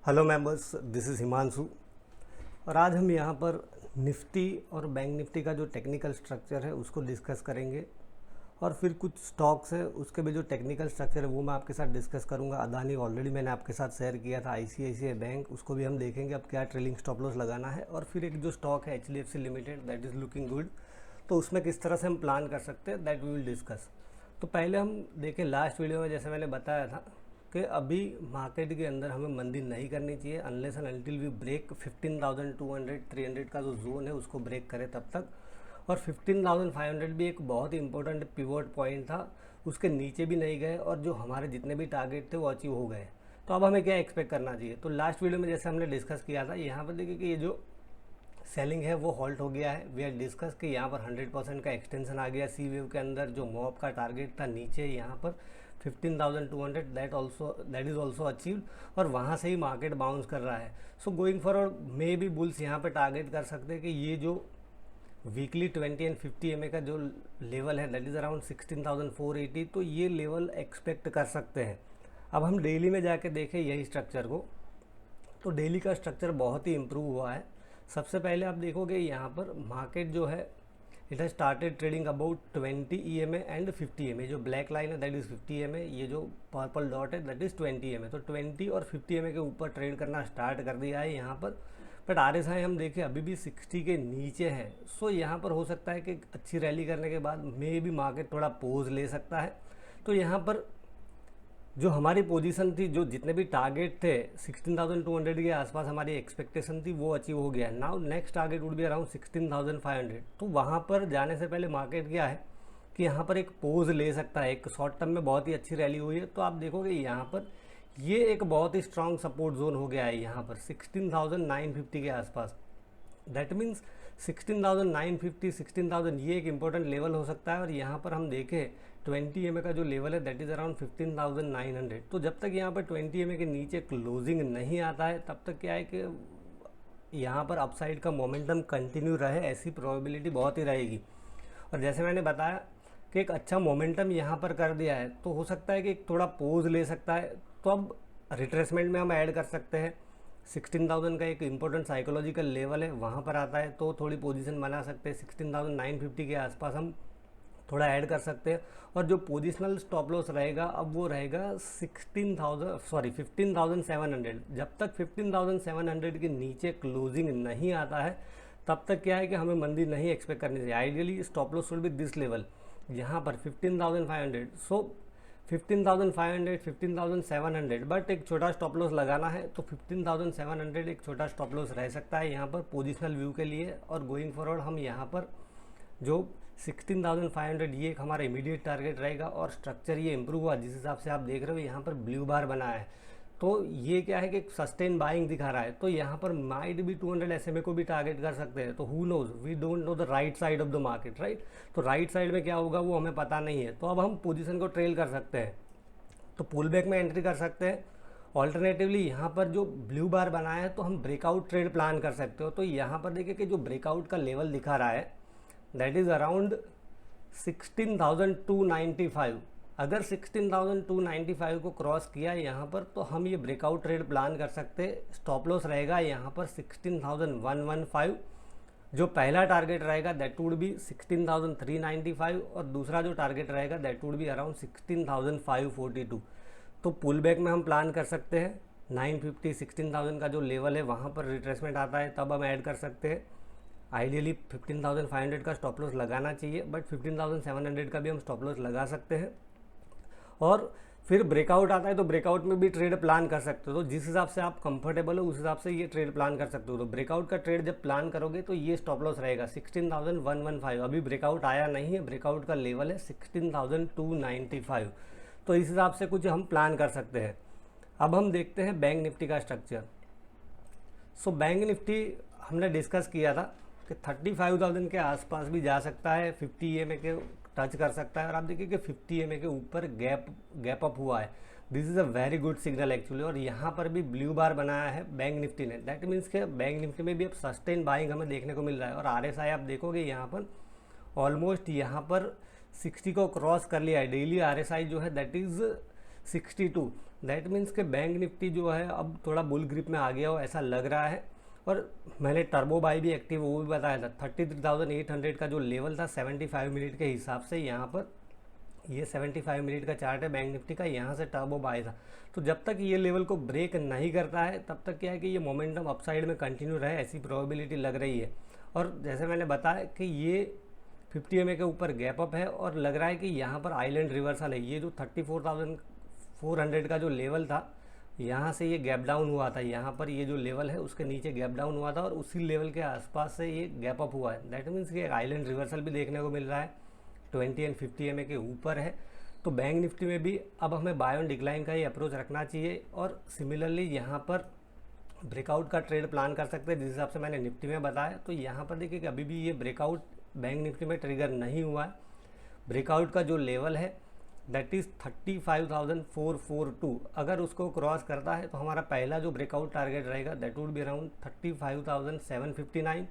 Hello members, this is Himanshu. और आज हम यहाँ पर निफ्टी और बैंक निफ्टी का जो टेक्निकल स्ट्रक्चर है उसको डिस्कस करेंगे। और फिर कुछ स्टॉक्स है उसके भी जो टेक्निकल स्ट्रक्चर है वो मैं आपके साथ डिस्कस करूँगा। अदानी ऑलरेडी मैंने आपके साथ शेयर किया था, आईसीआईसीआई बैंक, उसको भी हम देखेंगे अब क्या ट्रेलिंग स्टॉप लॉस लगाना है। और फिर एक जो स्टॉक है HDFC limited, that is looking good, तो उसमें किस तरह से हम प्लान कर सकते हैं, दैट वी विल डिस्कस। तो पहले हम देखें, लास्ट वीडियो में जैसे मैंने बताया था कि अभी मार्केट के अंदर हमें मंदी नहीं करनी चाहिए unless and until we break 15,200 300 का जो जोन है उसको ब्रेक करें तब तक। और 15,500 भी एक बहुत ही इंपॉर्टेंट पिवोट पॉइंट था, उसके नीचे भी नहीं गए और जो हमारे जितने भी टारगेट थे वो अचीव हो गए। तो अब हमें क्या एक्सपेक्ट करना चाहिए, तो लास्ट वीडियो में जैसे हमने डिस्कस किया था, यहाँ पर देखिए कि ये जो सेलिंग है वो हॉल्ट हो गया है। वी आर डिस्कस कि यहाँ पर 100% का एक्सटेंशन आ गया सी वेव के अंदर। जो मॉब का टारगेट था नीचे यहाँ पर 15,200, दैट इज़ ऑल्सो अचीव्ड और वहाँ से ही मार्केट बाउंस कर रहा है। So going forward may be bulls यहाँ पर टारगेट कर सकते हैं कि ये जो वीकली 20 एंड 50 एमए का जो लेवल है दैट इज़ अराउंड 16,480, तो ये लेवल एक्सपेक्ट कर सकते हैं। अब हम डेली में जाके देखें यही स्ट्रक्चर को, तो डेली का स्ट्रक्चर बहुत ही इम्प्रूव हुआ है। सबसे पहले आप देखोगे यहाँ पर मार्केट जो है it has started trading about 20 EMA and 50 EMA। जो ब्लैक लाइन है दैट इज़ 50 EMA, ये जो पर्पल डॉट है दैट इज़ 20 EMA। तो 20 और 50 EMA के ऊपर ट्रेड करना स्टार्ट कर दिया है यहाँ पर। बट RSI हम देखें अभी भी 60 के नीचे है। सो यहाँ पर हो सकता है कि अच्छी रैली करने के बाद मे भी मार्केट थोड़ा पोज ले सकता है। तो यहाँ पर जो हमारी पोजीशन थी, जो जितने भी टारगेट थे 16,200 के आसपास हमारी एक्सपेक्टेशन थी वो अचीव हो गया है। Now next target would be around 16,500। तो वहाँ पर जाने से पहले मार्केट क्या है कि यहाँ पर एक पोज ले सकता है। एक शॉर्ट टर्म में बहुत ही अच्छी रैली हुई है, तो आप देखोगे यहाँ पर ये एक बहुत ही स्ट्रॉन्ग सपोर्ट जोन हो गया है यहाँ पर 16,950 के आसपास। दैट मीन्स 16,950 16,000 ये एक इंपॉर्टेंट लेवल हो सकता है। और यहाँ पर हम देखें 20 EMA का जो लेवल है दैट इज़ अराउंड 15,900। तो जब तक यहाँ पर 20 EMA के नीचे क्लोजिंग नहीं आता है तब तक क्या है कि यहाँ पर अपसाइड का मोमेंटम कंटिन्यू रहे, ऐसी प्रोबेबिलिटी बहुत ही रहेगी। और जैसे मैंने बताया कि एक अच्छा मोमेंटम यहाँ पर कर दिया है, तो हो सकता है कि एक थोड़ा पोज ले सकता है। तो अब रिट्रेसमेंट में हम ऐड कर सकते हैं 16,000 का एक इंपॉर्टेंट साइकोलॉजिकल लेवल है, वहाँ पर आता है तो थोड़ी पोजीशन बना सकते हैं। 16,950 के आसपास हम थोड़ा ऐड कर सकते हैं। और जो पोजिशनल स्टॉप लॉस रहेगा अब वो रहेगा 15,700। जब तक 15,700 के नीचे क्लोजिंग नहीं आता है तब तक क्या है कि हमें मंदी नहीं एक्सपेक्ट करनी चाहिए। Ideally stop loss should be this level, यहाँ पर 15,500। सो 15,500 15,700, बट एक छोटा स्टॉप लॉस लगाना है तो 15,700 एक छोटा स्टॉप लॉस रह सकता है यहाँ पर पोजिशनल व्यू के लिए। और गोइंग फॉरवर्ड हम यहाँ पर जो 16,500 ये एक हमारा इमीडिएट टारगेट रहेगा। और स्ट्रक्चर ये इंप्रूव हुआ, जिस हिसाब से आप देख रहे हो यहाँ पर ब्लू बार बना है, तो ये क्या है कि सस्टेन बाइंग दिखा रहा है। तो यहाँ पर माइट भी 200 SMA को भी टारगेट कर सकते हैं। तो who knows, we don't know the right side of the market, right. तो राइट साइड में क्या होगा वो हमें पता नहीं है। तो अब हम पोजीशन को ट्रेल कर सकते हैं, तो पुल बैक में एंट्री कर सकते हैं। ऑल्टरनेटिवली यहाँ पर जो ब्लू बार बनाया है तो हम ब्रेकआउट ट्रेड प्लान कर सकते हो। तो यहाँ पर देखिए कि जो ब्रेकआउट का लेवल दिखा रहा है दैट इज़ अराउंड 16,295। अगर 16,295 को क्रॉस किया यहाँ पर तो हम ये ब्रेकआउट ट्रेड प्लान कर सकते हैं। स्टॉप लॉस रहेगा यहाँ पर 16,115। जो पहला टारगेट रहेगा दैट वुड बी 16,395 और दूसरा जो टारगेट रहेगा दैट वुड बी अराउंड 16,542। तो पुल बैक में हम प्लान कर सकते हैं 950 16,000 का जो लेवल है वहाँ पर रिट्रेसमेंट आता है तब हम ऐड कर सकते हैं। आइडियली 15,500 का स्टॉप लॉस लगाना चाहिए, बट 15,700 का भी हम स्टॉप लॉस लगा सकते हैं। और फिर ब्रेकआउट आता है तो ब्रेकआउट में भी ट्रेड प्लान कर सकते हो। तो जिस हिसाब से आप कंफर्टेबल हो उस हिसाब से ये ट्रेड प्लान कर सकते हो। तो ब्रेकआउट का ट्रेड जब प्लान करोगे तो ये स्टॉप लॉस रहेगा 16,115। अभी ब्रेकआउट आया नहीं है, ब्रेकआउट का लेवल है 16,295। तो इस हिसाब से कुछ हम प्लान कर सकते हैं। अब हम देखते हैं बैंक निफ्टी का स्ट्रक्चर। सो बैंक निफ्टी हमने डिस्कस किया था कि 35,000 के आसपास भी जा सकता है, 50 EMA के टच कर सकता है। और आप देखिए कि 50 EMA के ऊपर गैप अप हुआ है। This is a very good signal actually. और यहाँ पर भी ब्लू बार बनाया है बैंक निफ्टी ने, दैट मीन्स के बैंक निफ्टी में भी अब सस्टेन बाइंग हमें देखने को मिल रहा है। और RSI आप देखोगे यहाँ पर ऑलमोस्ट यहाँ पर 60 को क्रॉस कर लिया है। डेली RSI जो है दैट इज़ 62। दैट मीन्स कि बैंक निफ्टी जो है अब थोड़ा बुल ग्रिप में आ गया हो ऐसा लग रहा है। और मैंने टर्बो बाई भी एक्टिव वो भी बताया था, 33,800 का जो लेवल था 75 मिनट के हिसाब से, यहाँ पर ये 75 मिनट का चार्ट है बैंक निफ्टी का, यहाँ से टर्बो बाय था। तो जब तक ये लेवल को ब्रेक नहीं करता है तब तक क्या है कि ये मोमेंटम अपसाइड में कंटिन्यू रहे ऐसी प्रोबेबिलिटी लग रही है। और जैसे मैंने बताया कि ये 50 EMA के ऊपर गैप अप है और लग रहा है कि यहाँ पर आइलैंड रिवर्सल है। ये जो 34,400 का जो लेवल था यहाँ से ये गैप डाउन हुआ था, यहाँ पर ये जो लेवल है उसके नीचे गैप डाउन हुआ था और उसी लेवल के आसपास से ये गैप अप हुआ है। दैट मीन्स कि एक आइलैंड रिवर्सल भी देखने को मिल रहा है, 20 एंड 50 EMA के ऊपर है। तो बैंक निफ्टी में भी अब हमें बाय ऑन डिक्लाइन का ही अप्रोच रखना चाहिए और सिमिलरली यहाँ पर ब्रेकआउट का ट्रेड प्लान कर सकते हैं जिस हिसाब से मैंने निफ्टी में बताया। तो यहाँ पर देखिए कि अभी भी ये ब्रेकआउट बैंक निफ्टी में ट्रिगर नहीं हुआ है। ब्रेकआउट का जो लेवल है दैट इज़ 35,442, अगर उसको क्रॉस करता है तो हमारा पहला जो ब्रेकआउट टारगेट रहेगा दैट वुड बी अराउंड 35,759,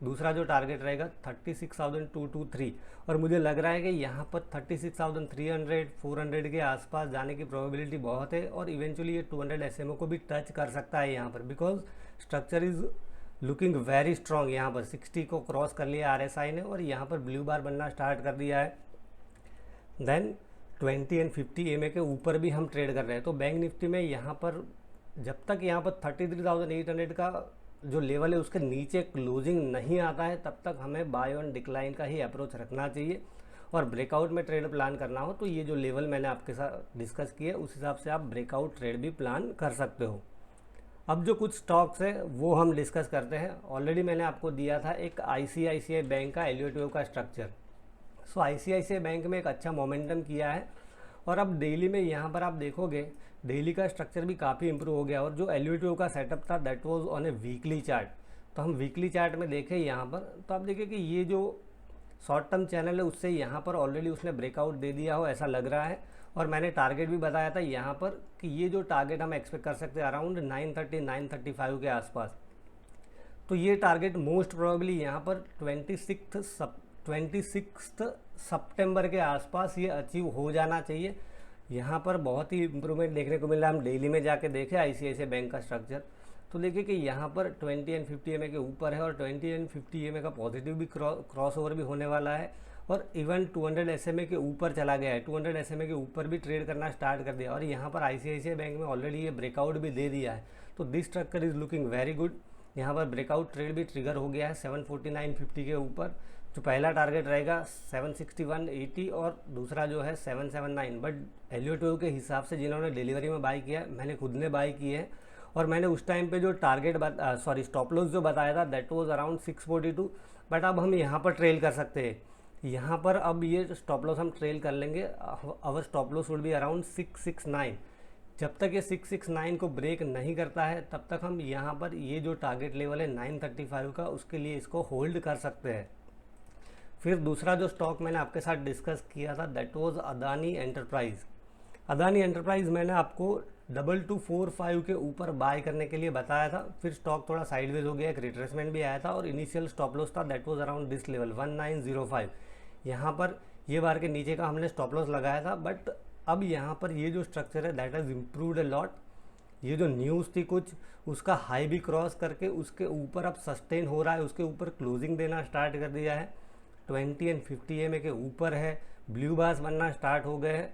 दूसरा जो टारगेट रहेगा 36,223। और मुझे लग रहा है कि यहाँ पर 36,300 400 के आसपास जाने की प्रोबेबिलिटी बहुत है और इवेंचुअली ये 200 SMA को भी टच कर सकता है यहाँ पर, because structure is looking very strong. यहाँ पर 60 को क्रॉस कर लिया RSI ने और यहाँ पर ब्लू बार बनना स्टार्ट कर दिया है। देन 20 एंड 50 EMA के ऊपर भी हम ट्रेड कर रहे हैं। तो बैंक निफ्टी में यहाँ पर जब तक यहाँ पर 33,800 का जो लेवल है उसके नीचे क्लोजिंग नहीं आता है तब तक हमें बाय ऑन डिक्लाइन का ही अप्रोच रखना चाहिए। और ब्रेकआउट में ट्रेड प्लान करना हो तो ये जो लेवल मैंने आपके साथ डिस्कस किया उस हिसाब से आप ब्रेकआउट ट्रेड भी प्लान कर सकते हो। अब जो कुछ स्टॉक्स है वो हम डिस्कस करते हैं। ऑलरेडी मैंने आपको दिया था एक ICICI बैंक का LUT वेव का स्ट्रक्चर। सो ICICI बैंक में एक अच्छा मोमेंटम किया है और अब डेली में यहाँ पर आप देखोगे डेली का स्ट्रक्चर भी काफ़ी इंप्रूव हो गया और जो LUT वेव का सेटअप था that was on A weekly chart. तो हम वीकली चार्ट में देखें यहाँ पर तो आप देखिए कि ये जो शॉर्ट टर्म चैनल है उससे यहाँ पर ऑलरेडी उसने ब्रेकआउट दे दिया हो ऐसा लग रहा है। और मैंने टारगेट भी बताया था यहाँ पर कि ये जो टारगेट हम एक्सपेक्ट कर सकते हैं अराउंड 930 935 के आसपास। तो ये टारगेट मोस्ट प्रोबेबली यहाँ पर 26 सितंबर के आसपास ये अचीव हो जाना चाहिए। यहाँ पर बहुत ही इंप्रूवमेंट देखने को मिल रहा है। हम डेली में जाके देखें ICICI बैंक का स्ट्रक्चर तो देखिए कि यहाँ पर 20 एंड 50 EMA के ऊपर है और 20 एंड 50 EMA का पॉजिटिव भी क्रॉस ओवर भी होने वाला है और इवन 200 SMA के ऊपर चला गया है। 200 SMA के ऊपर भी ट्रेड करना स्टार्ट कर दिया और यहाँ पर ICICI बैंक में ऑलरेडी ये ब्रेकआउट भी दे दिया है। तो this structure is looking very good. यहाँ पर ब्रेकआउट ट्रेड भी ट्रिगर हो गया है 749.50 के ऊपर। जो पहला टारगेट रहेगा 761.80 और दूसरा जो है 779। बट LUT वेव के हिसाब से जिन्होंने डिलीवरी में बाई किया है मैंने खुद ने बाई की है और मैंने उस टाइम पे जो टारगेट स्टॉप लॉस जो बताया था दैट वाज अराउंड 642। बट अब हम यहाँ पर ट्रेल कर सकते हैं। यहाँ पर अब ये स्टॉप लॉस हम ट्रेल कर लेंगे। Our stop loss would be around 669। जब तक ये 669 को ब्रेक नहीं करता है तब तक हम यहाँ पर ये जो टारगेट लेवल है 935 का उसके लिए इसको होल्ड कर सकते हैं। फिर दूसरा जो स्टॉक मैंने आपके साथ डिस्कस किया था that was Adani enterprise. Adani enterprise मैंने आपको 2245 के ऊपर बाय करने के लिए बताया था। फिर स्टॉक थोड़ा साइडवेज हो गया, एक रिट्रेसमेंट भी आया था और इनिशियल स्टॉप लॉस था that was around this level 1905। यहाँ पर ये बार के नीचे का हमने स्टॉप लॉस लगाया था। बट अब यहाँ पर ये जो स्ट्रक्चर है that has improved a lot. ये जो न्यूज़ थी कुछ उसका हाई भी क्रॉस करके उसके ऊपर अब सस्टेन हो रहा है, उसके ऊपर क्लोजिंग देना स्टार्ट कर दिया है। 20 एंड 50 EMA के ऊपर है, ब्लू बार्स बनना स्टार्ट हो गए हैं।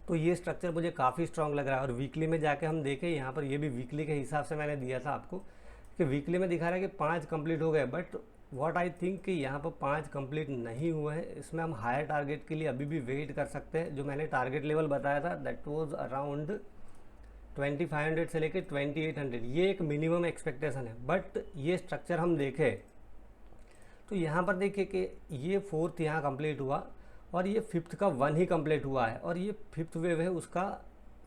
तो ये स्ट्रक्चर मुझे काफ़ी स्ट्रांग लग रहा है। और वीकली में जाके हम देखें यहाँ पर ये भी वीकली के हिसाब से मैंने दिया था आपको कि वीकली में दिखा रहा है कि 5 कंप्लीट हो गए। बट व्हाट आई थिंक कि यहाँ पर 5 कंप्लीट नहीं हुए हैं। इसमें हम हायर टारगेट के लिए अभी भी वेट कर सकते हैं। जो मैंने टारगेट लेवल बताया था दैट वाज अराउंड 2500 से लेकर 2800, ये एक मिनिमम एक्सपेक्टेशन है। बट ये स्ट्रक्चर हम देखें तो यहाँ पर देखिए कि ये 4th यहाँ कंप्लीट हुआ और ये 5th का 1 ही कंप्लीट हुआ है और ये 5th वेव है उसका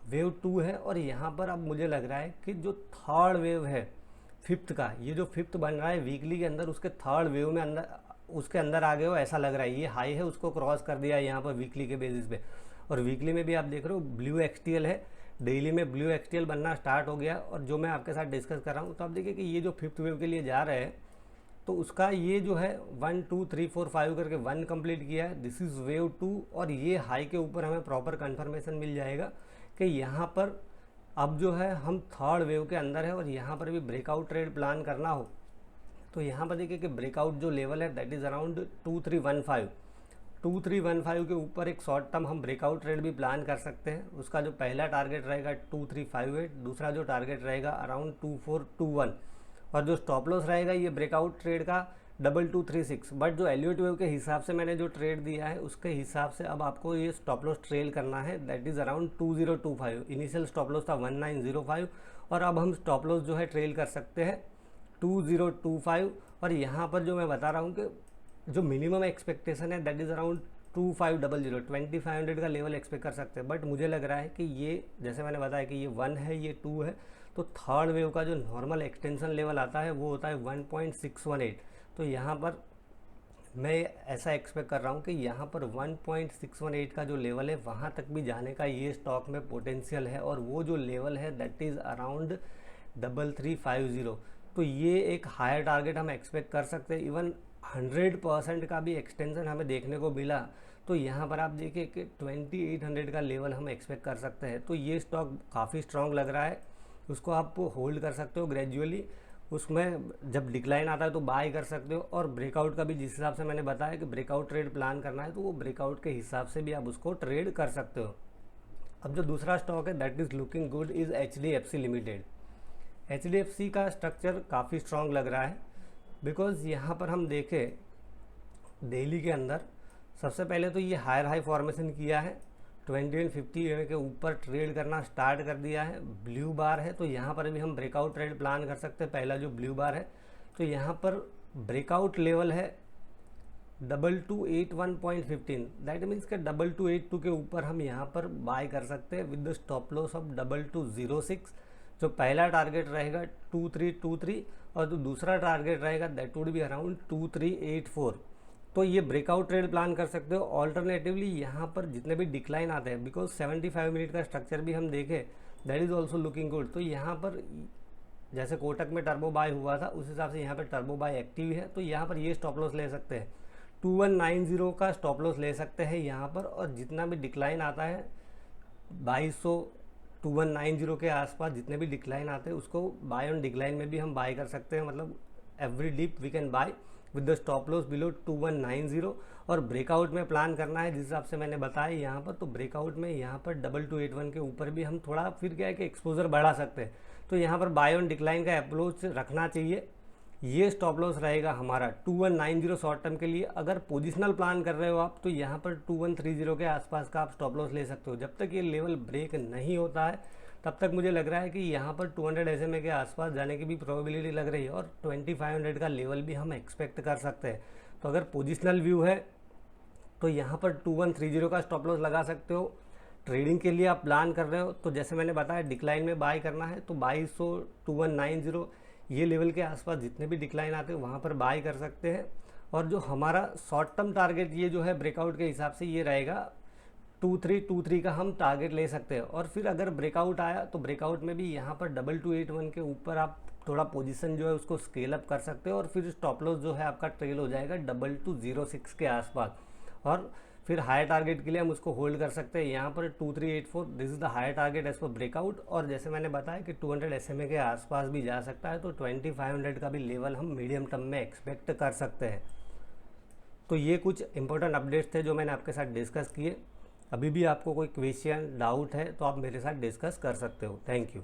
वेव 2 है। और यहाँ पर अब मुझे लग रहा है कि जो 3rd वेव है 5th का, ये जो 5th बन रहा है वीकली के अंदर उसके 3rd वेव में अंदर उसके अंदर आ गए हो ऐसा लग रहा है। ये हाई है उसको क्रॉस कर दिया है यहाँ पर वीकली के बेसिस पे। और वीकली में भी आप देख रहे हो ब्लू XTL है, डेली में ब्लू XTL बनना स्टार्ट हो गया। और जो मैं आपके साथ डिस्कस कर रहा हूँ तो आप देखिए कि ये जो 5th वेव के लिए जा रहे हैं तो उसका ये जो है 1 2 3 4 5 करके 1 कंप्लीट किया है, दिस इज़ वेव 2। और ये हाई के ऊपर हमें प्रॉपर कंफर्मेशन मिल जाएगा कि यहाँ पर अब जो है हम थर्ड वेव के अंदर है और यहाँ पर भी ब्रेकआउट ट्रेड प्लान करना हो तो यहाँ पर देखिए कि ब्रेकआउट जो लेवल है दैट इज़ अराउंड 2315 के ऊपर एक शॉर्ट टर्म हम ब्रेकआउट ट्रेड भी प्लान कर सकते हैं। उसका जो पहला टारगेट रहेगा 2358, दूसरा जो टारगेट रहेगा अराउंड 2421 और जो स्टॉप लॉस रहेगा ये ब्रेकआउट ट्रेड का 2236। बट जो एलियट वेव के हिसाब से मैंने जो ट्रेड दिया है उसके हिसाब से अब आपको ये स्टॉप लॉस ट्रेल करना है that is around 2025। Initial stop loss था 1905 और अब हम स्टॉप लॉस जो है ट्रेल कर सकते हैं 2025। और यहाँ पर जो मैं बता रहा हूँ कि जो मिनिमम एक्सपेक्टेशन है दैट इज़ अराउंड 2500 का लेवल एक्सपेक्ट कर सकते हैं। बट मुझे लग रहा है कि ये जैसे मैंने बताया कि ये 1 है ये 2 है तो थर्ड वेव का जो नॉर्मल एक्सटेंशन लेवल आता है वो होता है 1.618। तो यहाँ पर मैं ऐसा एक्सपेक्ट कर रहा हूँ कि यहाँ पर 1.618 का जो लेवल है वहाँ तक भी जाने का ये स्टॉक में पोटेंशियल है और वो जो लेवल है दैट इज़ अराउंड 3350। तो ये एक हायर टारगेट हम एक्सपेक्ट कर सकते हैं। इवन 100% का भी एक्सटेंशन हमें देखने को मिला तो यहाँ पर आप देखिए कि 2800 का लेवल हम एक्सपेक्ट कर सकते हैं। तो ये स्टॉक काफ़ी स्ट्रॉन्ग लग रहा है, उसको आप होल्ड कर सकते हो ग्रेजुअली। उसमें जब डिक्लाइन आता है तो बाय कर सकते हो और ब्रेकआउट का भी जिस हिसाब से मैंने बताया कि ब्रेकआउट ट्रेड प्लान करना है तो वो ब्रेकआउट के हिसाब से भी आप उसको ट्रेड कर सकते हो। अब जो दूसरा स्टॉक है that is looking good is HDFC limited. HDFC का स्ट्रक्चर काफ़ी स्ट्रॉन्ग लग रहा है बिकॉज यहाँ पर हम देखें डेली के अंदर सबसे पहले तो ये हायर हाई फॉर्मेशन किया है 2150 के ऊपर ट्रेड करना स्टार्ट कर दिया है। ब्लू बार है तो यहाँ पर भी हम ब्रेकआउट ट्रेड प्लान कर सकते हैं। पहला जो ब्लू बार है तो यहाँ पर ब्रेकआउट लेवल है 2281.15 दैट मीन्स के 2282 के ऊपर हम यहाँ पर बाय कर सकते हैं with the stop loss of 2206। जो पहला टारगेट रहेगा 2323 और जो दूसरा टारगेट रहेगा दैट वुड बी अराउंड 2384। तो ये ब्रेकआउट ट्रेड प्लान कर सकते हो। ऑल्टरनेटिवली यहाँ पर जितने भी डिक्लाइन आते हैं बिकॉज 75 मिनट का स्ट्रक्चर भी हम देखें that is also looking good. तो यहाँ पर जैसे कोटक में टर्बो बाय हुआ था उस हिसाब से यहाँ पर टर्बो बाय एक्टिव है तो यहाँ पर ये स्टॉप लॉस ले सकते हैं 2190 का स्टॉप लॉस ले सकते हैं यहाँ पर। और जितना भी डिक्लाइन आता है 2200 2190 के आसपास जितने भी डिक्लाइन आते हैं उसको बाय ऑन डिक्लाइन में भी हम बाय कर सकते हैं। मतलब every dip we can buy with the stop loss below 2190। और ब्रेकआउट में प्लान करना है जिस हिसाब से मैंने बताया यहाँ पर तो ब्रेकआउट में यहाँ पर 2281 के ऊपर भी हम थोड़ा फिर क्या है कि एक्सपोजर बढ़ा सकते हैं। तो यहाँ पर बाय ऑन डिक्लाइन का अप्रोच रखना चाहिए। ये स्टॉप लॉस रहेगा हमारा 2190 शॉर्ट टर्म के लिए। अगर पोजिशनल प्लान कर रहे हो आप तो यहाँ पर 2130 के आसपास का आप स्टॉप लॉस ले सकते हो। जब तक ये लेवल ब्रेक नहीं होता है तब तक मुझे लग रहा है कि यहाँ पर 200 SMA के आसपास जाने की भी प्रोबेबिलिटी लग रही है और 2500 का लेवल भी हम एक्सपेक्ट कर सकते हैं। तो अगर पोजिशनल व्यू है तो यहाँ पर 2130 का स्टॉप लॉस लगा सकते हो। ट्रेडिंग के लिए आप प्लान कर रहे हो तो जैसे मैंने बताया डिक्लाइन में बाय करना है तो 2200 2190 ये लेवल के आसपास जितने भी डिक्लाइन आते हैं वहाँ पर बाय कर सकते हैं। और जो हमारा शॉर्ट टर्म टारगेट ये जो है ब्रेकआउट के हिसाब से ये रहेगा 2323 का हम टारगेट ले सकते हैं। और फिर अगर ब्रेकआउट आया तो ब्रेकआउट में भी यहाँ पर 2281 के ऊपर आप थोड़ा पोजीशन जो है उसको स्केल अप कर सकते हो और फिर स्टॉप लॉस जो है आपका ट्रेल हो जाएगा 2206 के आसपास। और फिर हायर टारगेट के लिए हम उसको होल्ड कर सकते हैं यहाँ पर 2384 this is the higher target as पर ब्रेकआउट। और जैसे मैंने बताया कि 200 SMA के आसपास भी जा सकता है तो 2500 का भी लेवल हम मीडियम टर्म में एक्सपेक्ट कर सकते हैं। तो ये कुछ इंपॉर्टेंट अपडेट्स थे जो मैंने आपके साथ डिस्कस किए। अभी भी आपको कोई क्वेश्चन डाउट है तो आप मेरे साथ डिस्कस कर सकते हो। Thank you.